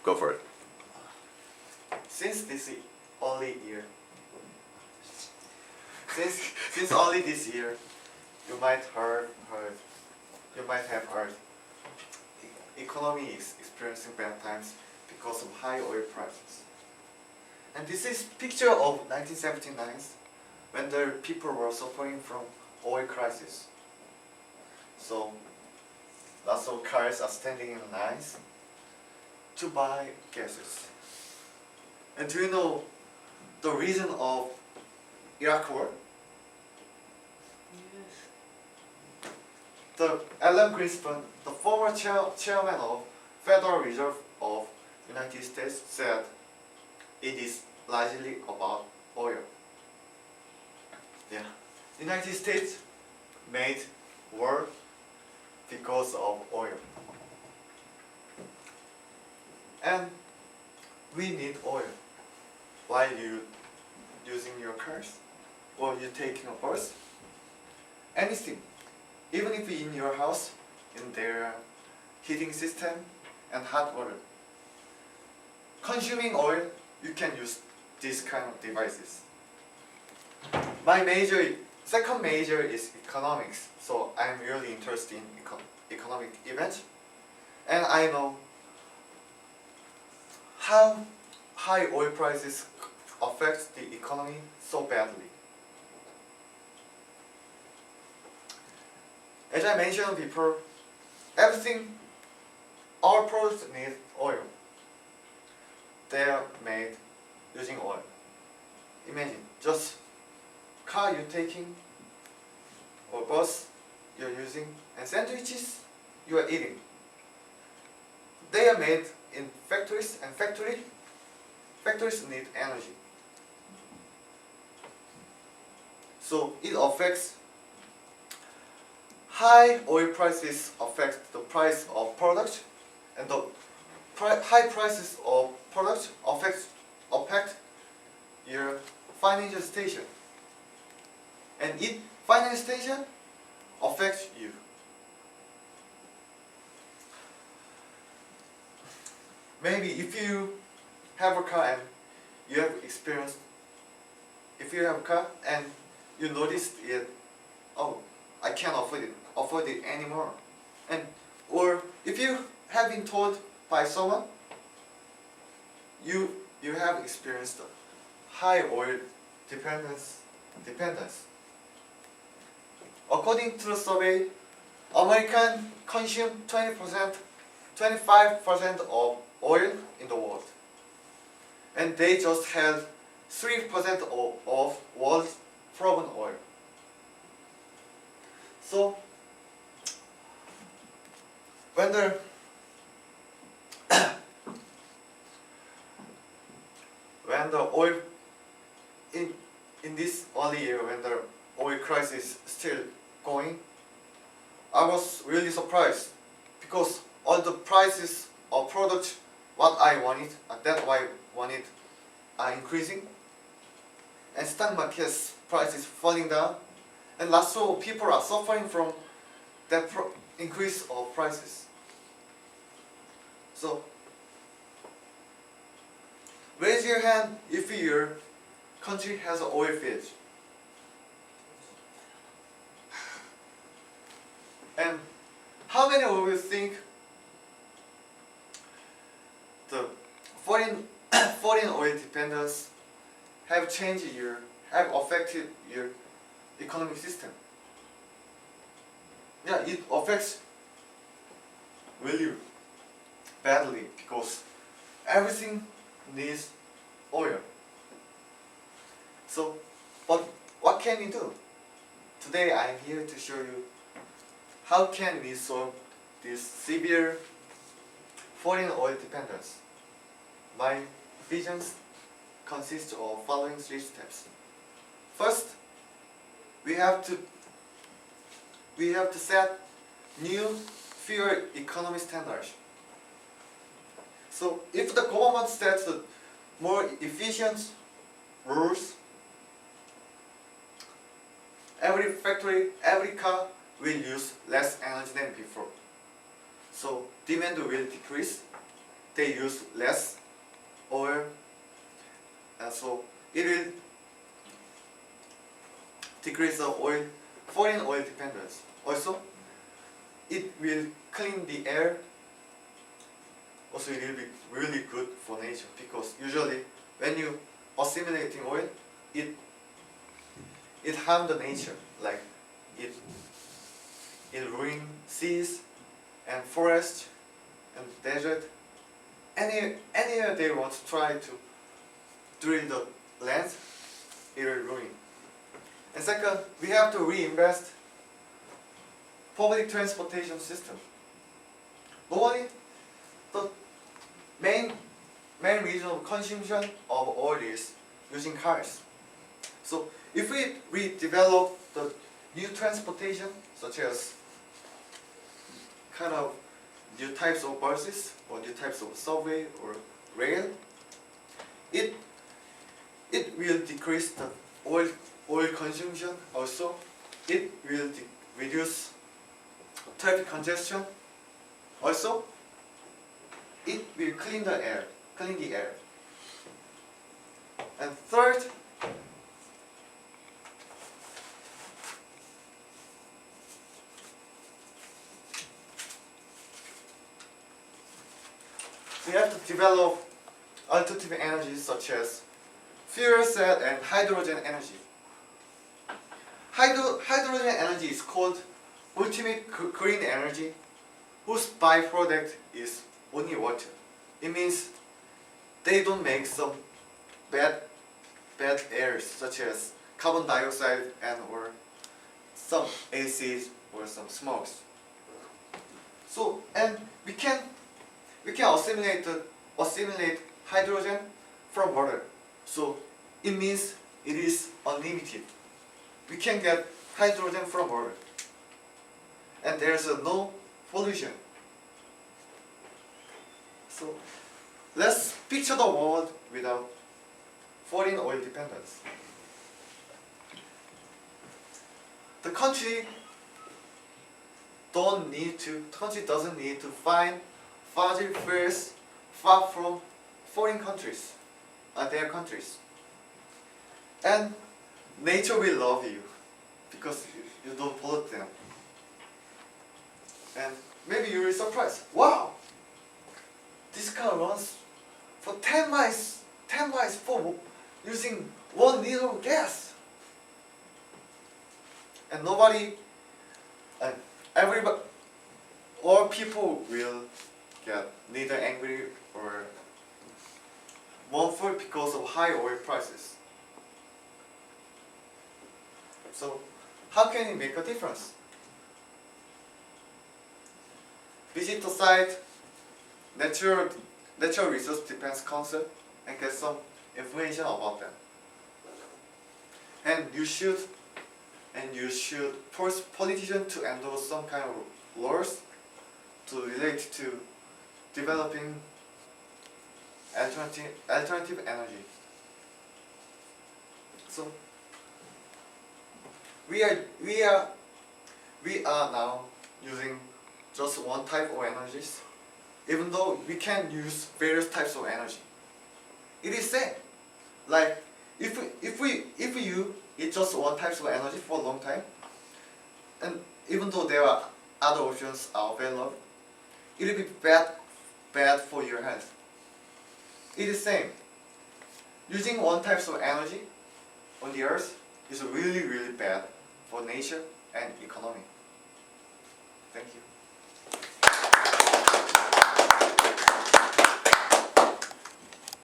Go for it. Since this only year, since only this year, you might have heard, economy is experiencing bad times because of high oil prices. And this is picture of 1979, when the people were suffering from oil crisis. So lots of cars are standing in lines to buy gases. And do you know the reason of Iraq War? Yes. The Alan Greenspan, the former chairman of Federal Reserve of United States, said it is largely about oil. Yeah, United States made war because of oil, and we need oil while you using your cars or you taking a bus, anything, even if in your house, in their heating system and hot water. Consuming oil, you can use these kind of devices. My second major is economics, so I'm really interested in economic events, and I know how high oil prices affect the economy so badly. As I mentioned before, everything, our products need oil. They are made using oil. Imagine, just car you're taking, or bus you're using, and sandwiches you are eating. They are made in factories, and factories need energy. So it affects, high oil prices affect the price of products, and the high prices of products affect your financial station, and financial station affects you. Maybe if you have a car and you have experienced, if you have a car and you noticed it, oh, I can't afford it anymore, and or if you have been told by someone, you have experienced high oil dependence. According to the survey, Americans consume 25% of oil in the world, and they just had 3% of world's proven oil. So when the oil in this early year, when the oil crisis is still going, I was really surprised, because all the prices of products what I wanted, are increasing, and stock market's prices falling down, and lots of people are suffering from that increase of prices. So raise your hand if your country has an oil field. And how many of you think the foreign oil dependence have affected your economic system? Yeah, it affects really badly, because everything needs oil. So, but what can we do? Today I am here to show you how can we solve this severe foreign oil dependence. My visions consist of following 3 steps. First, we have to set new fuel economy standards. So if the government sets more efficient rules, every factory, every car will use less energy than before. So demand will decrease, they use less oil, and so it will decrease the foreign oil dependence. Also, it will clean the air. Also, it will be really good for nature, because usually when you assimilating oil, it harm the nature, like it ruin seas and forest and desert. Anywhere they want to try to drill the land, it will ruin. And second, we have to reinvest public transportation system. Normally, the main reason of consumption of oil is using cars. So if we redevelop the new transportation, such as kind of new types of buses or new types of subway or rail, it will decrease the oil consumption. Also, it will reduce traffic congestion. Also, it will clean the air. And third, we have to develop alternative energies such as fuel cell and hydrogen energy. Hydrogen energy is called ultimate green energy, whose byproduct is only water. It means they don't make some bad airs such as carbon dioxide and or some acids or some smokes. So, and we can assimilate hydrogen from water. So it means it is unlimited. We can get hydrogen from water, and there's no pollution. So let's picture the world without foreign oil dependence. The country doesn't need to find fossil fuels far from foreign countries, their countries. And nature will love you because you don't pollute them. And maybe you will be surprised. Wow! This car runs for 10 miles for using 1 liter of gas. And everybody, all people will get neither angry or mournful because of high oil prices. So, how can it make a difference? Visit the site, natural resource defense concept, and get some information about them. And you should force politicians to endorse some kind of laws to relate to developing alternative energy. So we are now using just one type of energies, even though we can use various types of energy. It is same. Like if you eat just one type of energy for a long time, and even though there are other options are available, it will be bad for your health. It is same. Using one type of energy on the earth is really bad for nature and economy. Thank you.